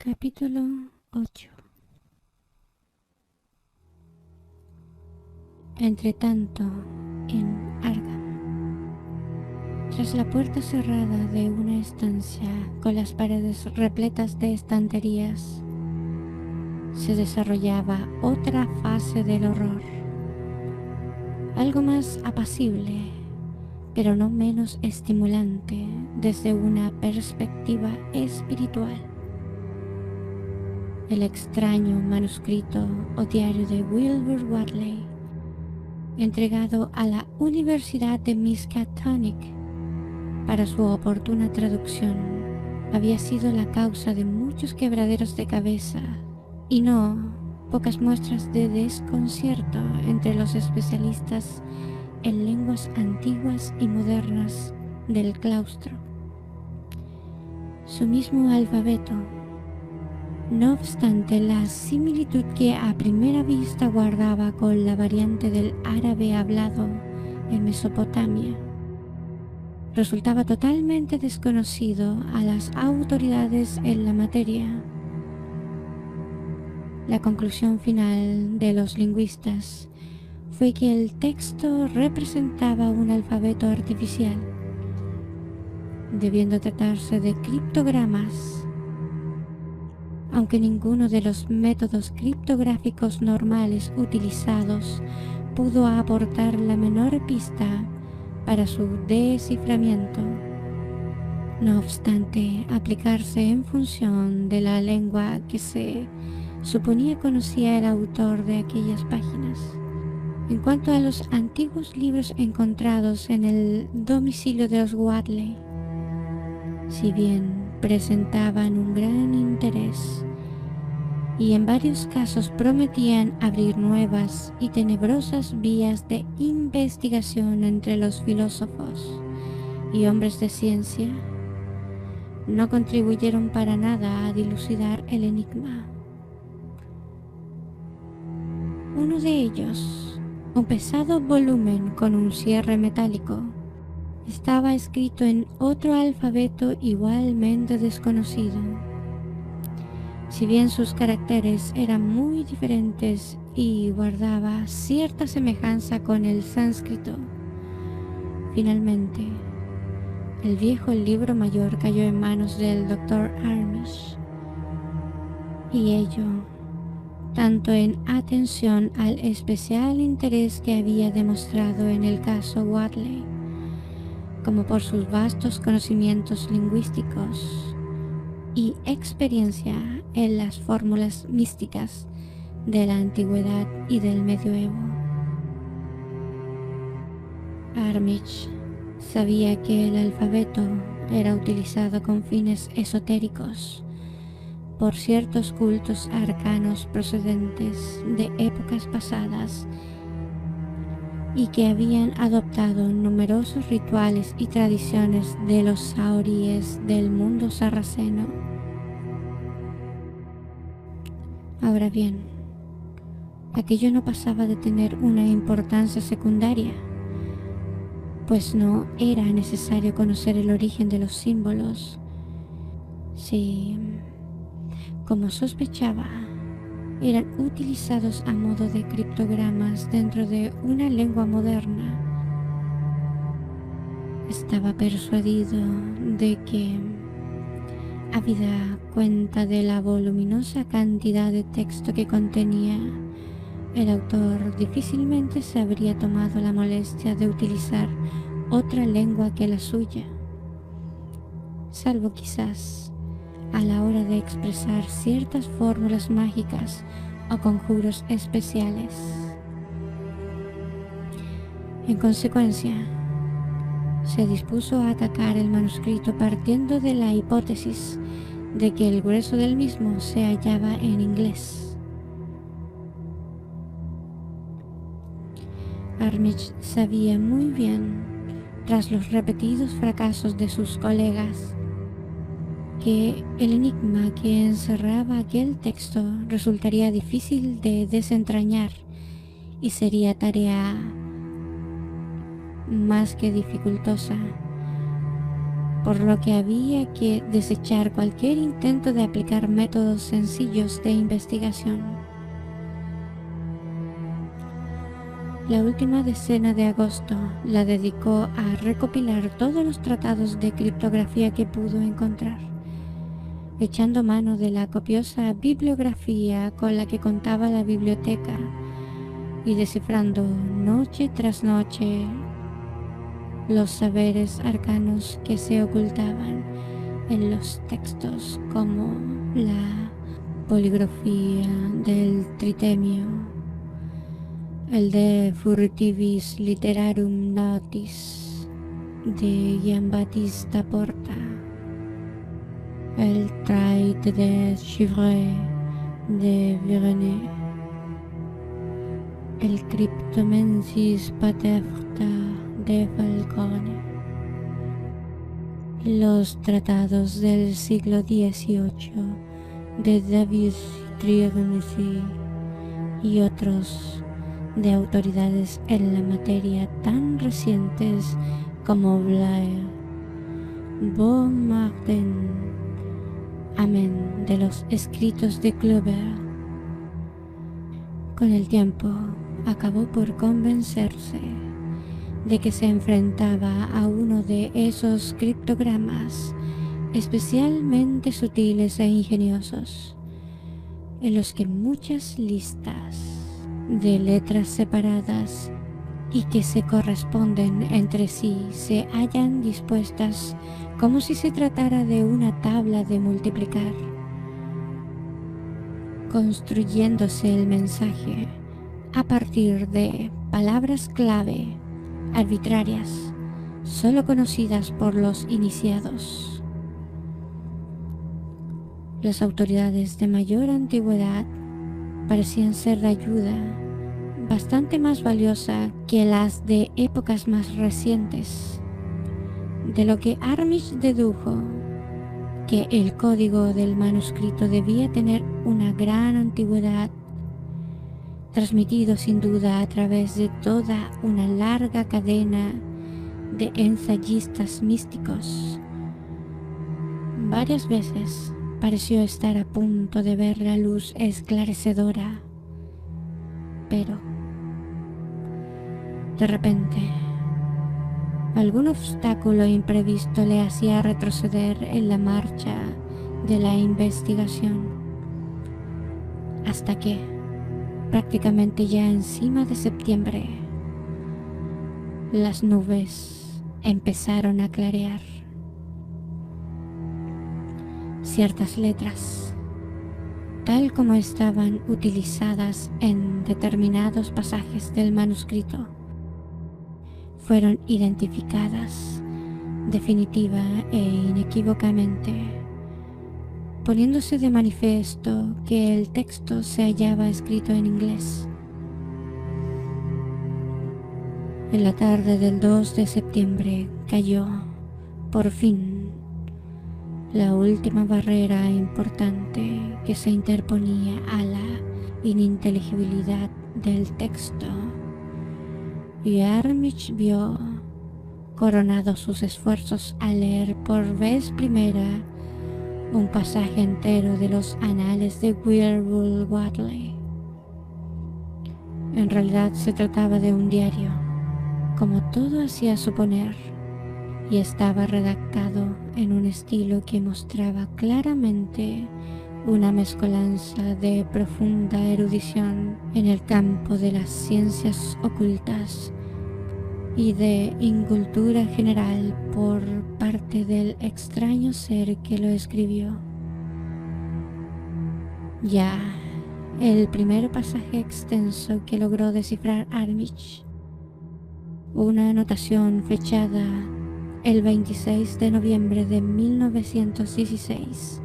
Capítulo 8. Entretanto, en Arkham, tras la puerta cerrada de una estancia con las paredes repletas de estanterías, se desarrollaba otra fase del horror, algo más apacible, pero no menos estimulante desde una perspectiva espiritual. El extraño manuscrito o diario de Wilbur Whateley, entregado a la Universidad de Miskatonic para su oportuna traducción, había sido la causa de muchos quebraderos de cabeza y no pocas muestras de desconcierto entre los especialistas en lenguas antiguas y modernas del claustro. Su mismo alfabeto, no obstante la similitud que a primera vista guardaba con la variante del árabe hablado en Mesopotamia, resultaba totalmente desconocido a las autoridades en la materia. La conclusión final de los lingüistas fue que el texto representaba un alfabeto artificial, debiendo tratarse de criptogramas, aunque ninguno de los métodos criptográficos normales utilizados pudo aportar la menor pista para su desciframiento. No obstante, aplicarse en función de la lengua que se suponía conocía el autor de aquellas páginas. En cuanto a los antiguos libros encontrados en el domicilio de los Whateley, si bien presentaban un gran interés y en varios casos prometían abrir nuevas y tenebrosas vías de investigación entre los filósofos y hombres de ciencia, no contribuyeron para nada a dilucidar el enigma. Uno de ellos, un pesado volumen con un cierre metálico, estaba escrito en otro alfabeto igualmente desconocido. Si bien sus caracteres eran muy diferentes y guardaba cierta semejanza con el sánscrito, finalmente el viejo libro mayor cayó en manos del Dr. Armish, y ello tanto en atención al especial interés que había demostrado en el caso Whateley, como por sus vastos conocimientos lingüísticos y experiencia en las fórmulas místicas de la antigüedad y del medioevo. Armish sabía que el alfabeto era utilizado con fines esotéricos por ciertos cultos arcanos procedentes de épocas pasadas y que habían adoptado numerosos rituales y tradiciones de los saoríes del mundo sarraceno. Ahora bien, aquello no pasaba de tener una importancia secundaria, pues no era necesario conocer el origen de los símbolos. Si, como sospechaba, eran utilizados a modo de criptogramas dentro de una lengua moderna, estaba persuadido de que, habida cuenta de la voluminosa cantidad de texto que contenía, el autor difícilmente se habría tomado la molestia de utilizar otra lengua que la suya, salvo quizás a la hora de expresar ciertas fórmulas mágicas o conjuros especiales. En consecuencia, se dispuso a atacar el manuscrito partiendo de la hipótesis de que el grueso del mismo se hallaba en inglés. Armish sabía muy bien, tras los repetidos fracasos de sus colegas, que el enigma que encerraba aquel texto resultaría difícil de desentrañar y sería tarea más que dificultosa, por lo que había que desechar cualquier intento de aplicar métodos sencillos de investigación. La última decena de agosto la dedicó a recopilar todos los tratados de criptografía que pudo encontrar, echando mano de la copiosa bibliografía con la que contaba la biblioteca y descifrando noche tras noche los saberes arcanos que se ocultaban en los textos, como la poligrafía del Tritemio, el de Furtivis Literarum Notis de Giambattista Porta, el Traité de Chiffre de Virenay, el Cryptomensis Patefta de Falcone, los tratados del siglo XVIII de David Triagonesi y otros de autoridades en la materia tan recientes como Blair, Beaumartin, amén de los escritos de Clover. Con el tiempo acabó por convencerse de que se enfrentaba a uno de esos criptogramas especialmente sutiles e ingeniosos, en los que muchas listas de letras separadas y que se corresponden entre sí se hallan dispuestas como si se tratara de una tabla de multiplicar, construyéndose el mensaje a partir de palabras clave arbitrarias, solo conocidas por los iniciados. Las autoridades de mayor antigüedad parecían ser de ayuda bastante más valiosa que las de épocas más recientes, de lo que Armitage dedujo que el código del manuscrito debía tener una gran antigüedad, transmitido sin duda a través de toda una larga cadena de ensayistas místicos. Varias veces pareció estar a punto de ver la luz esclarecedora, pero de repente algún obstáculo imprevisto le hacía retroceder en la marcha de la investigación, hasta que, prácticamente ya encima de septiembre, las nubes empezaron a clarear. Ciertas letras, tal como estaban utilizadas en determinados pasajes del manuscrito, fueron identificadas definitiva e inequívocamente, poniéndose de manifiesto que el texto se hallaba escrito en inglés. En la tarde del 2 de septiembre cayó, por fin, la última barrera importante que se interponía a la ininteligibilidad del texto, y Armitage vio coronados sus esfuerzos al leer por vez primera un pasaje entero de los anales de Wilbur Whately. En realidad se trataba de un diario, como todo hacía suponer, y estaba redactado en un estilo que mostraba claramente una mezcolanza de profunda erudición en el campo de las ciencias ocultas y de incultura general por parte del extraño ser que lo escribió. Ya el primer pasaje extenso que logró descifrar Armitage, una anotación fechada el 26 de noviembre de 1916,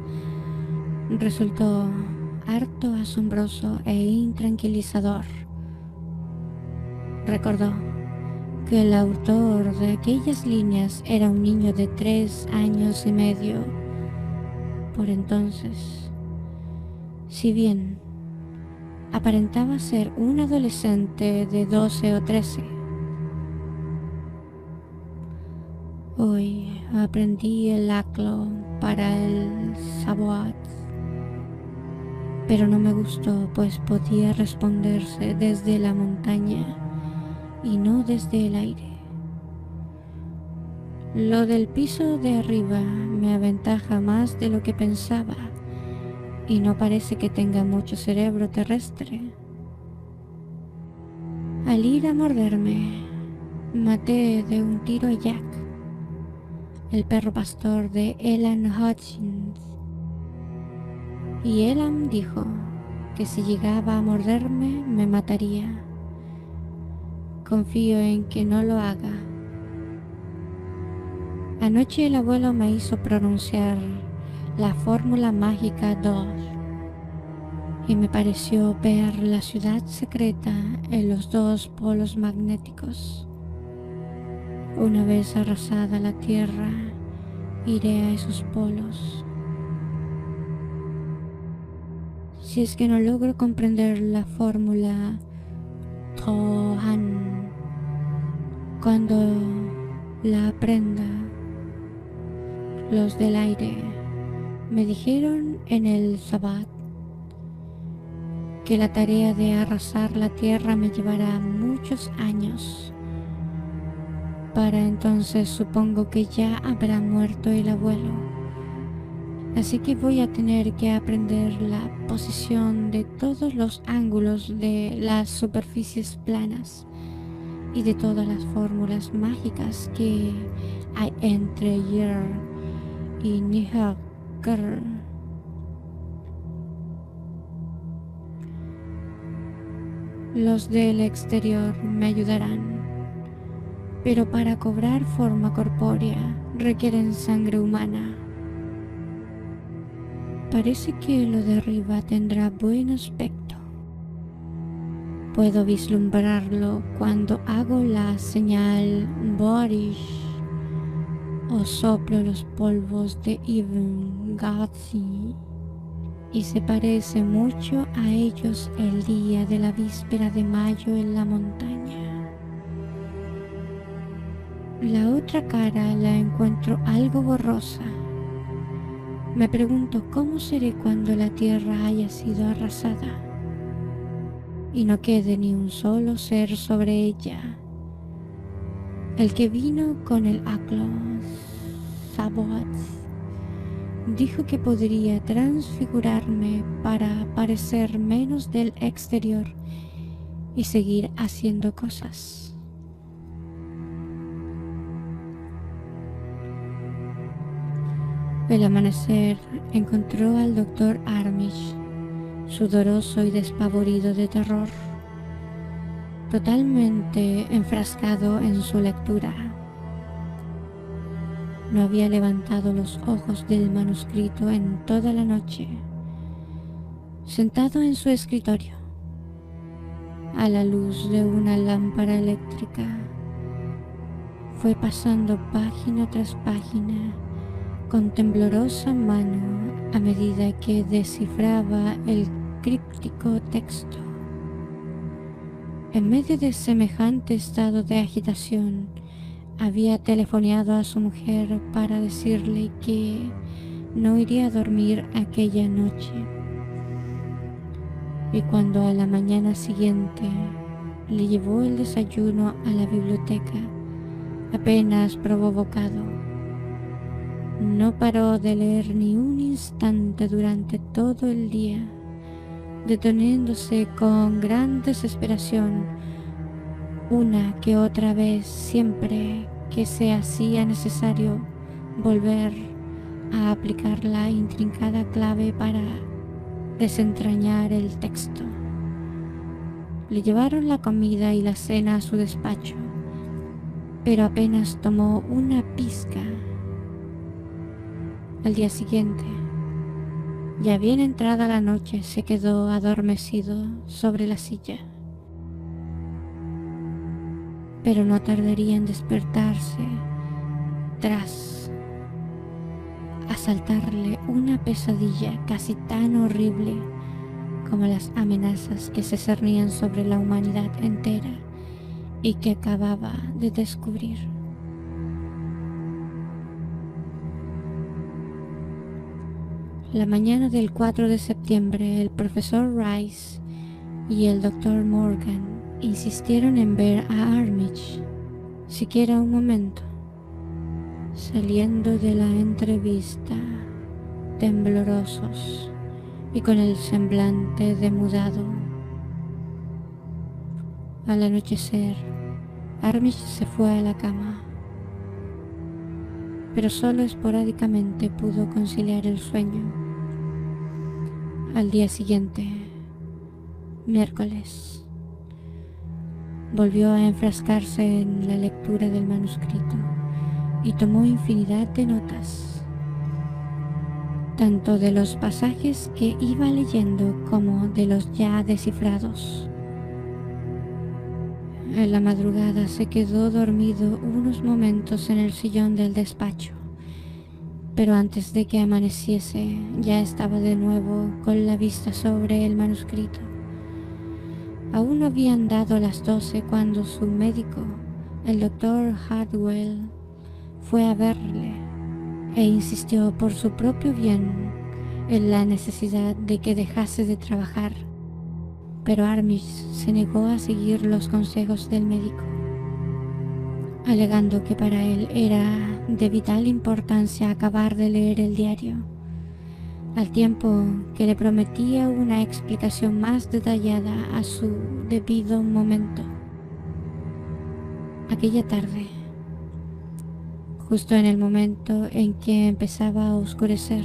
resultó harto asombroso e intranquilizador. Recordó que el autor de aquellas líneas era un niño de 3 años y medio por entonces, si bien aparentaba ser un adolescente de 12 o 13. Hoy aprendí el aclo para el sabbat, pero no me gustó, pues podía responderse desde la montaña y no desde el aire. Lo del piso de arriba me aventaja más de lo que pensaba y no parece que tenga mucho cerebro terrestre. Al ir a morderme, maté de un tiro a Jack, el perro pastor de Elan Hutchins, y Elan dijo que si llegaba a morderme me mataría. Confío en que no lo haga. Anoche el abuelo me hizo pronunciar la fórmula mágica 2 y me pareció ver la ciudad secreta en los dos polos magnéticos. Una vez arrasada la tierra, iré a esos polos. Si es que no logro comprender la fórmula Tohan, cuando la aprenda, los del aire me dijeron en el sabbat que la tarea de arrasar la tierra me llevará muchos años. Para entonces supongo que ya habrá muerto el abuelo, así que voy a tener que aprender la posición de todos los ángulos de las superficies planas y de todas las fórmulas mágicas que hay entre Yer y Nihakar. Los del exterior me ayudarán, pero para cobrar forma corpórea requieren sangre humana. Parece que lo de arriba tendrá buen aspecto. Puedo vislumbrarlo cuando hago la señal Borish o soplo los polvos de Ibn Ghazi, y se parece mucho a ellos el día de la víspera de mayo en la montaña. La otra cara la encuentro algo borrosa. Me pregunto cómo seré cuando la tierra haya sido arrasada y no quede ni un solo ser sobre ella. El que vino con el aclo Sabbat dijo que podría transfigurarme para parecer menos del exterior y seguir haciendo cosas. El amanecer encontró al doctor Armish, sudoroso y despavorido de terror, totalmente enfrascado en su lectura. No había levantado los ojos del manuscrito en toda la noche. Sentado en su escritorio, a la luz de una lámpara eléctrica, fue pasando página tras página con temblorosa mano a medida que descifraba el críptico texto. En medio de semejante estado de agitación, había telefoneado a su mujer para decirle que no iría a dormir aquella noche. Y cuando a la mañana siguiente le llevó el desayuno a la biblioteca, apenas probó bocado. No paró de leer ni un instante durante todo el día, deteniéndose con gran desesperación una que otra vez siempre que se hacía necesario volver a aplicar la intrincada clave para desentrañar el texto. Le llevaron la comida y la cena a su despacho, pero apenas tomó una pizca. Al día siguiente, ya bien entrada la noche, se quedó adormecido sobre la silla. Pero no tardaría en despertarse tras asaltarle una pesadilla casi tan horrible como las amenazas que se cernían sobre la humanidad entera y que acababa de descubrir. La mañana del 4 de septiembre, el profesor Rice y el doctor Morgan insistieron en ver a Armitage, siquiera un momento. Saliendo de la entrevista, temblorosos y con el semblante demudado. Al anochecer, Armitage se fue a la cama, pero solo esporádicamente pudo conciliar el sueño. Al día siguiente, miércoles, volvió a enfrascarse en la lectura del manuscrito y tomó infinidad de notas, tanto de los pasajes que iba leyendo como de los ya descifrados. En la madrugada se quedó dormido unos momentos en el sillón del despacho, pero antes de que amaneciese ya estaba de nuevo con la vista sobre el manuscrito. Aún no habían dado las 12 cuando su médico, el doctor Hardwell, fue a verle e insistió por su propio bien en la necesidad de que dejase de trabajar. Pero Armitage se negó a seguir los consejos del médico, alegando que para él era de vital importancia acabar de leer el diario, al tiempo que le prometía una explicación más detallada a su debido momento. Aquella tarde, justo en el momento en que empezaba a oscurecer,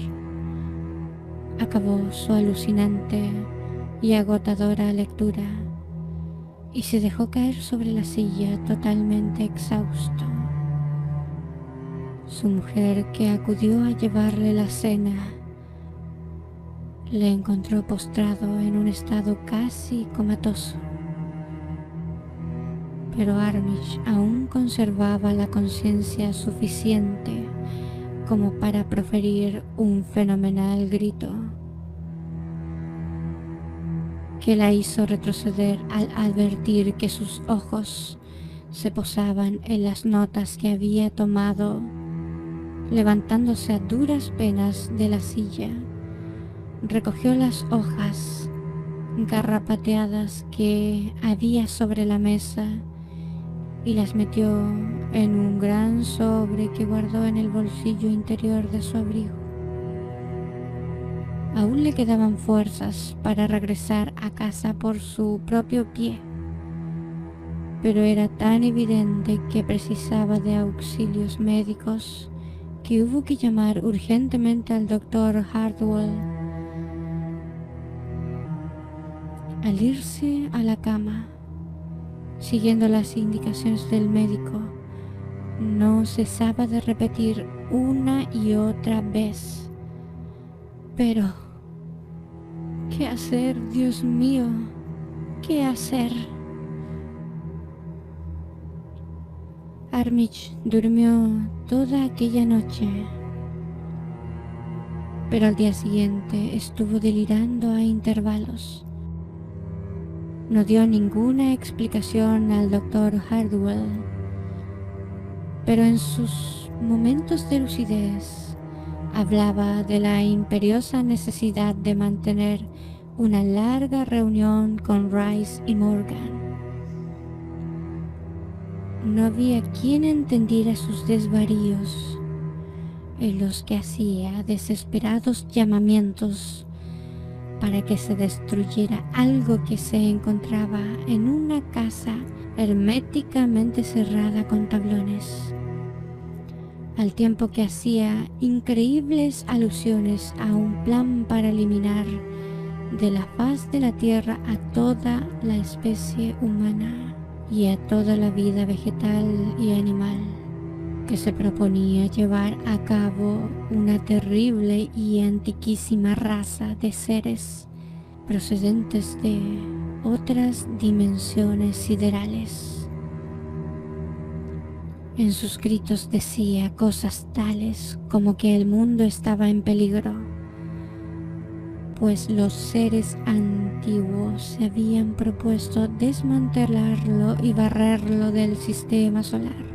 acabó su alucinante y agotadora lectura y se dejó caer sobre la silla totalmente exhausto. Su mujer, que acudió a llevarle la cena, le encontró postrado en un estado casi comatoso. Pero Armitage aún conservaba la conciencia suficiente como para proferir un fenomenal grito que la hizo retroceder al advertir que sus ojos se posaban en las notas que había tomado. Levantándose a duras penas de la silla, recogió las hojas garrapateadas que había sobre la mesa y las metió en un gran sobre que guardó en el bolsillo interior de su abrigo. Aún le quedaban fuerzas para regresar a casa por su propio pie, pero era tan evidente que precisaba de auxilios médicos que hubo que llamar urgentemente al doctor Hardwell. Al irse a la cama, siguiendo las indicaciones del médico, no cesaba de repetir una y otra vez: pero, ¿qué hacer, Dios mío? ¿Qué hacer? Armitage durmió toda aquella noche, pero al día siguiente estuvo delirando a intervalos. No dio ninguna explicación al doctor Hardwell, pero en sus momentos de lucidez hablaba de la imperiosa necesidad de mantener una larga reunión con Rice y Morgan. No había quien entendiera sus desvaríos, en los que hacía desesperados llamamientos para que se destruyera algo que se encontraba en una casa herméticamente cerrada con tablones, al tiempo que hacía increíbles alusiones a un plan para eliminar de la faz de la tierra a toda la especie humana y a toda la vida vegetal y animal, que se proponía llevar a cabo una terrible y antiquísima raza de seres procedentes de otras dimensiones siderales. En sus gritos decía cosas tales como que el mundo estaba en peligro, pues los seres antiguos se habían propuesto desmantelarlo y barrerlo del sistema solar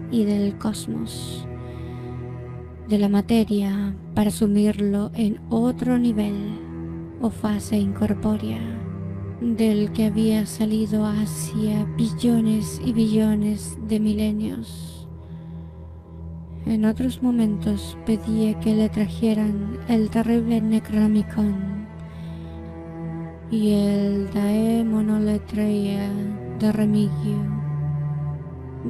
y del cosmos, de la materia para sumirlo en otro nivel o fase incorpórea del que había salido hacía billones y billones de milenios. En otros momentos pedía que le trajeran el terrible Necronomicon y el Daemonoletria de Remigio,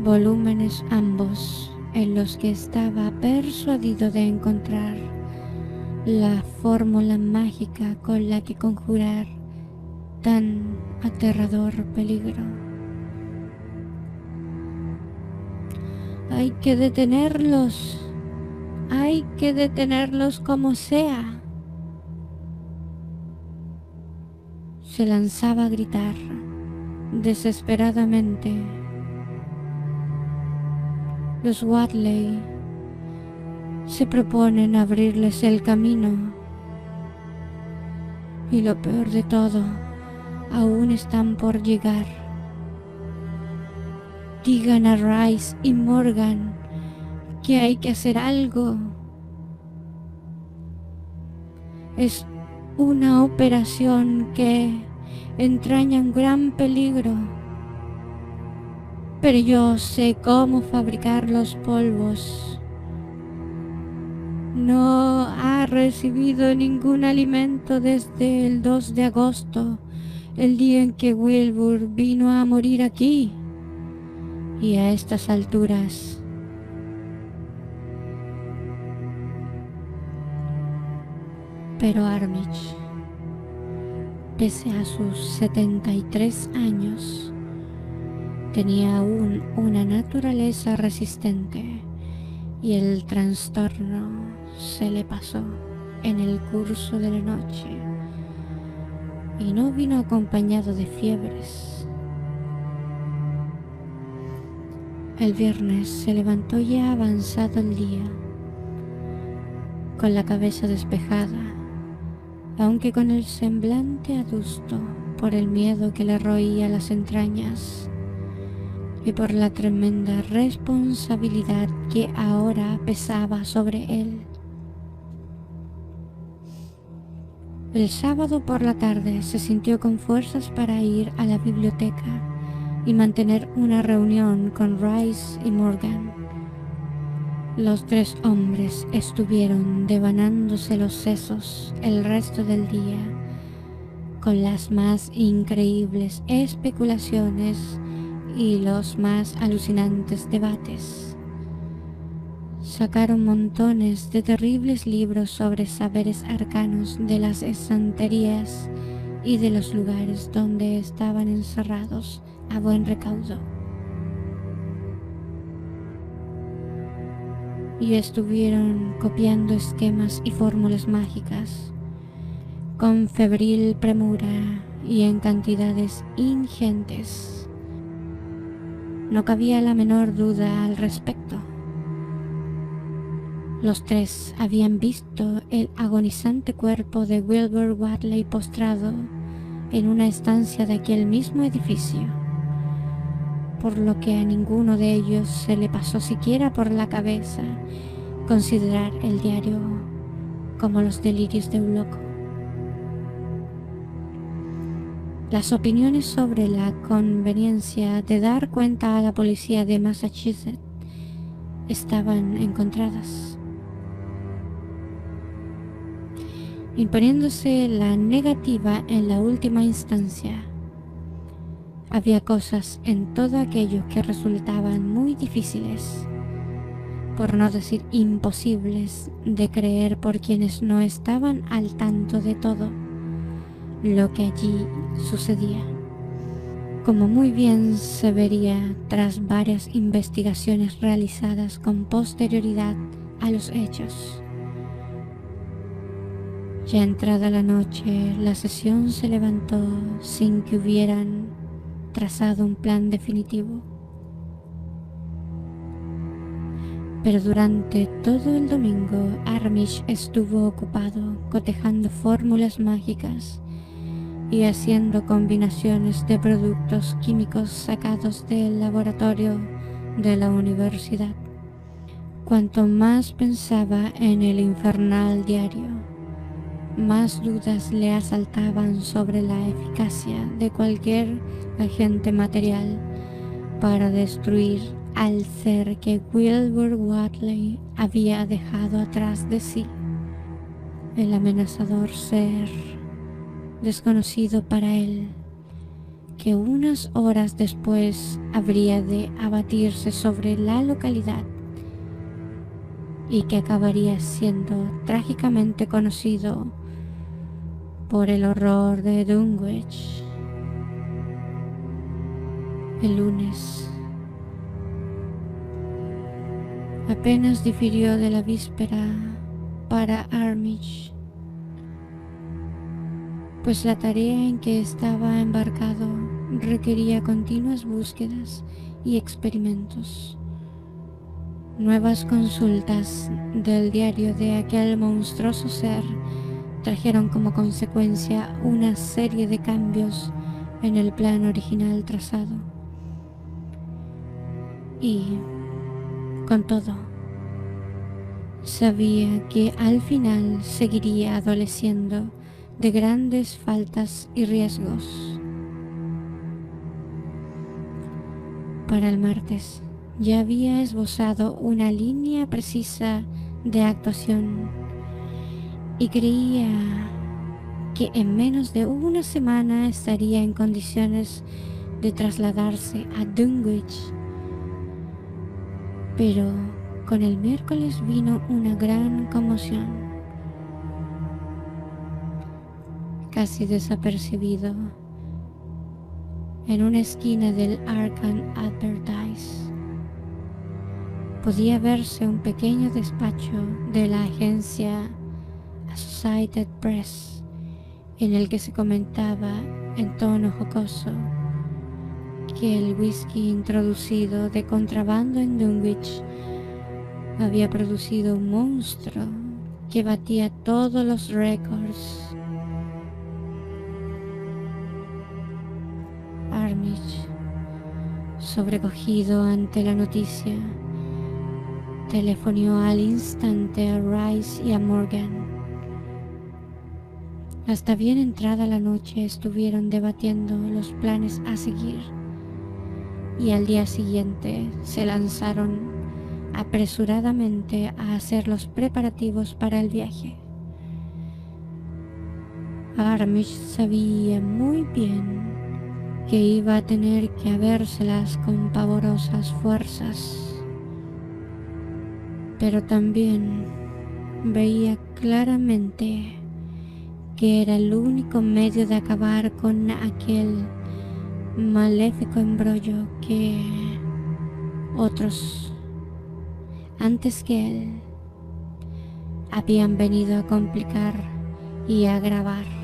volúmenes ambos en los que estaba persuadido de encontrar la fórmula mágica con la que conjurar tan aterrador peligro. Hay que detenerlos como sea. Se lanzaba a gritar desesperadamente. Los Wadley se proponen abrirles el camino. Y lo peor de todo, aún están por llegar. Digan a Rice y Morgan que hay que hacer algo. Es una operación que entraña un gran peligro. Pero yo sé cómo fabricar los polvos. No ha recibido ningún alimento desde el 2 de agosto, el día en que Wilbur vino a morir aquí. Y a estas alturas, pero Armitage, pese a sus 73 años, tenía aún una naturaleza resistente y el trastorno se le pasó en el curso de la noche y no vino acompañado de fiebres. El viernes se levantó ya avanzado el día, con la cabeza despejada, aunque con el semblante adusto por el miedo que le roía las entrañas y por la tremenda responsabilidad que ahora pesaba sobre él. El sábado por la tarde se sintió con fuerzas para ir a la biblioteca y mantener una reunión con Rice y Morgan. Los tres hombres estuvieron devanándose los sesos el resto del día con las más increíbles especulaciones y los más alucinantes debates. Sacaron montones de terribles libros sobre saberes arcanos de las estanterías y de los lugares donde estaban encerrados a buen recaudo. Y estuvieron copiando esquemas y fórmulas mágicas con febril premura y en cantidades ingentes. No cabía la menor duda al respecto. Los tres habían visto el agonizante cuerpo de Wilbur Wadley postrado en una estancia de aquel mismo edificio, por lo que a ninguno de ellos se le pasó siquiera por la cabeza considerar el diario como los delirios de un loco. Las opiniones sobre la conveniencia de dar cuenta a la policía de Massachusetts estaban encontradas, imponiéndose la negativa en la última instancia. Había cosas en todo aquello que resultaban muy difíciles, por no decir imposibles, de creer por quienes no estaban al tanto de todo lo que allí sucedía, como muy bien se vería tras varias investigaciones realizadas con posterioridad a los hechos. Ya entrada la noche, la sesión se levantó sin que hubieran trazado un plan definitivo. Pero durante todo el domingo, Armitage estuvo ocupado cotejando fórmulas mágicas y haciendo combinaciones de productos químicos sacados del laboratorio de la universidad. Cuanto más pensaba en el infernal diario, más dudas le asaltaban sobre la eficacia de cualquier agente material para destruir al ser que Wilbur Whatley había dejado atrás de sí. El amenazador ser desconocido para él, que unas horas después habría de abatirse sobre la localidad y que acabaría siendo trágicamente conocido por el horror de Dunwich. El lunes apenas difirió de la víspera para Armitage, pues la tarea en que estaba embarcado requería continuas búsquedas y experimentos. Nuevas consultas del diario de aquel monstruoso ser trajeron como consecuencia una serie de cambios en el plan original trazado. Y, con todo, sabía que al final seguiría adoleciendo de grandes faltas y riesgos. Para el martes ya había esbozado una línea precisa de actuación y creía que en menos de una semana estaría en condiciones de trasladarse a Dunwich. Pero con el miércoles vino una gran conmoción. Casi desapercibido, en una esquina del Arkham Advertise, podía verse un pequeño despacho de la agencia Associated Press, en el que se comentaba en tono jocoso que el whisky introducido de contrabando en Dunwich había producido un monstruo que batía todos los récords. Armitage, sobrecogido ante la noticia, telefonió al instante a Rice y a Morgan. Hasta bien entrada la noche estuvieron debatiendo los planes a seguir y al día siguiente se lanzaron apresuradamente a hacer los preparativos para el viaje. Armitage sabía muy bien que iba a tener que habérselas con pavorosas fuerzas, pero también veía claramente que era el único medio de acabar con aquel maléfico embrollo que otros antes que él habían venido a complicar y a agravar.